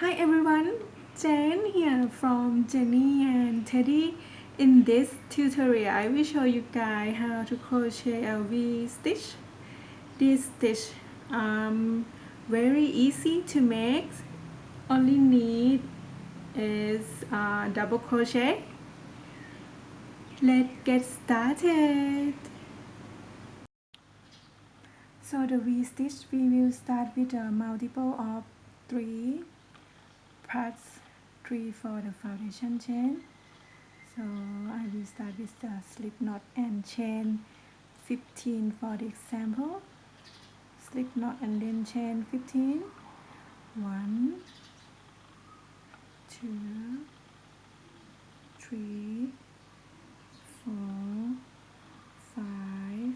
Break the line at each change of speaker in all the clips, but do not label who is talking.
Hi everyone, Jen here from Jenny and Teddy. In this tutorial, I will show you guys how to crochet a V-stitch. This stitch very easy to make. Only need is double crochet. Let's get started. So the V-stitch, we will start with a multiple of 3 plus 3 for the foundation chain. So I will start with the slip knot and chain 15 for the example. Slip knot and then chain 15. 1, 2, 3, 4, 5,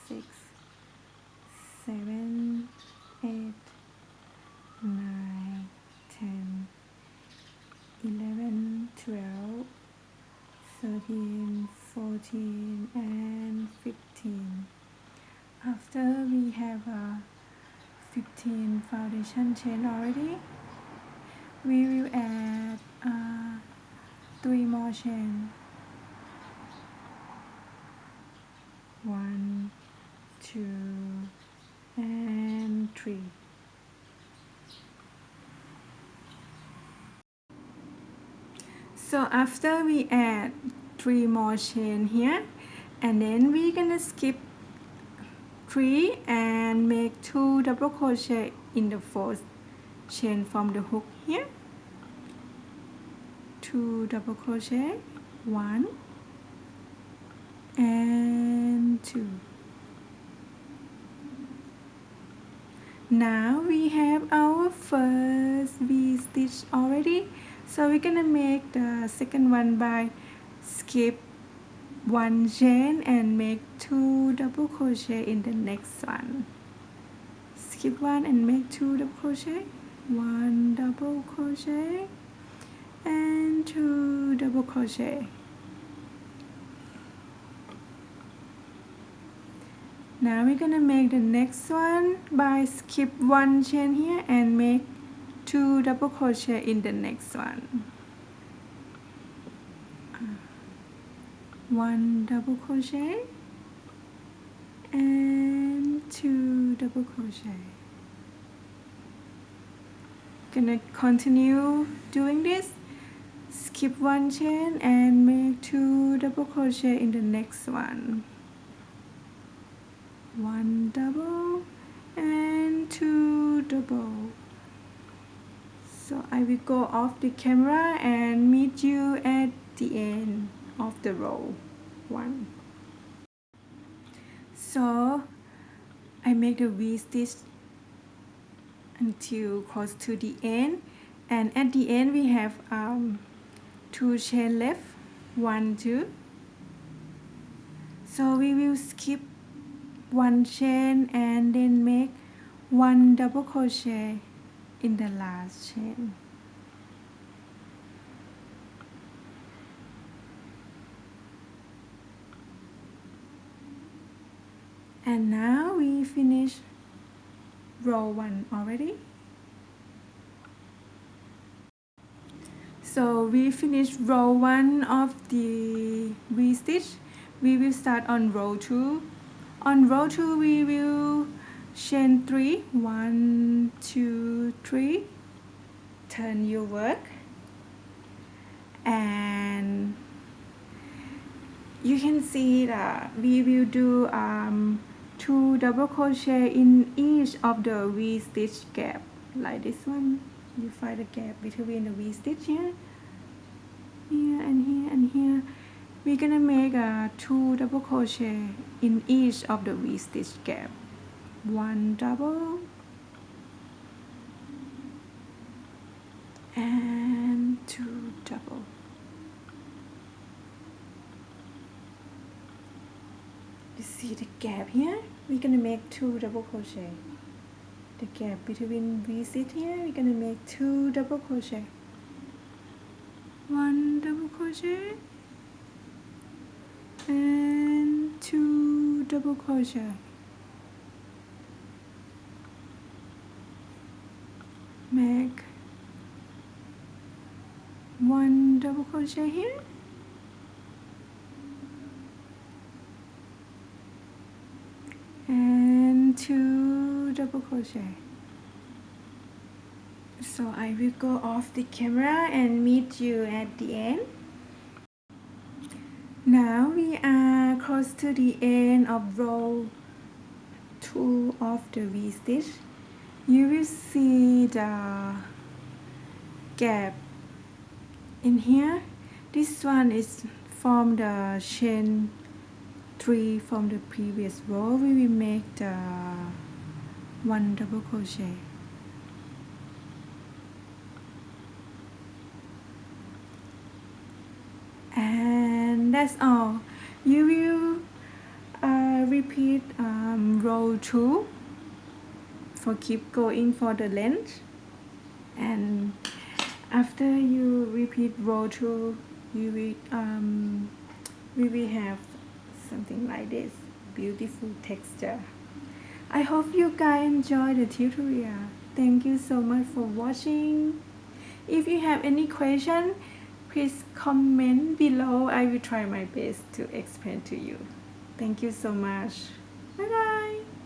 6, 7, 8, 9, 10, 11, 12, 13, 14 and 15. After we have a 15 foundation chain already, we will add 3 more chain. 1, 2 and 3. So after we add 3 more chain here, and then we're gonna skip 3 and make 2 double crochet in the fourth chain from the hook here. 2 double crochet, 1 and 2. Now we have our first V-stitch already, so we're gonna make the second one by skip 1 chain and make 2 double crochet in the next one. Skip 1 and make 2 double crochet, 1 double crochet and 2 double crochet. Now we're gonna make the next one by skip 1 chain here and make 2 double crochet in the next one. 1 double crochet and 2 double crochet. Gonna continue doing this. Skip 1 chain and make 2 double crochet in the next one. 1 double and 2 double. So I will go off the camera and meet you at the end of the row 1. So I make the V-stitch until close to the end, and at the end we have 2 chain left, 1, 2. So we will skip 1 chain and then make 1 double crochet in the last chain. And now we finish row 1 already. So we finished row 1 of the V-stitch. We will start on row 2. On row 2 we will chain 3, 1, 2, 3, turn your work, and you can see that we will do 2 double crochet in each of the V-stitch gap, like this one. You find the gap between the V-stitch here, here and here and here. We're gonna make 2 double crochet in each of the V-stitch gap. 1 double and 2 double. You see the gap here? We're gonna make 2 double crochet. The gap between V-stitch here, we're gonna make 2 double crochet. 1 double crochet and 2 double crochet. Make 1 double crochet here, and 2 double crochet. So I will go off the camera and meet you at the end. Now we are close to the end of row 2 of the V-stitch. You will see the gap in here. This one is from the chain 3 from the previous row. We will make the 1 double crochet. And that's all. You will repeat row 2 for keep going for the length, and after you repeat row 2 you will we will have something like this beautiful texture. I hope you guys enjoy the tutorial. Thank you so much for watching. If you have any question, please comment below. I will try my best to explain to you. Thank you so much. Bye bye.